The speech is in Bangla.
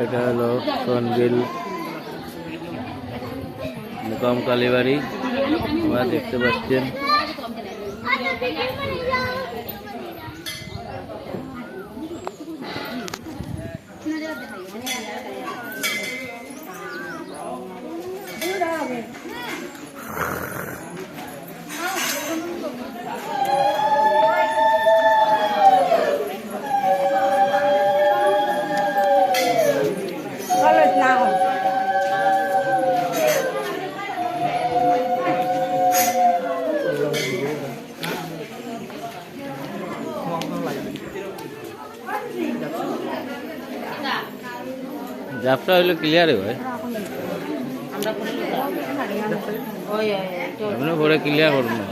এটা হলো সনবিল মুকাম কালীবাড়ি, আপনারা দেখতে পাচ্ছেন। জাপটা হইলে ক্লিয়ার হয়, আপনি পরে ক্লিয়ার করুন না।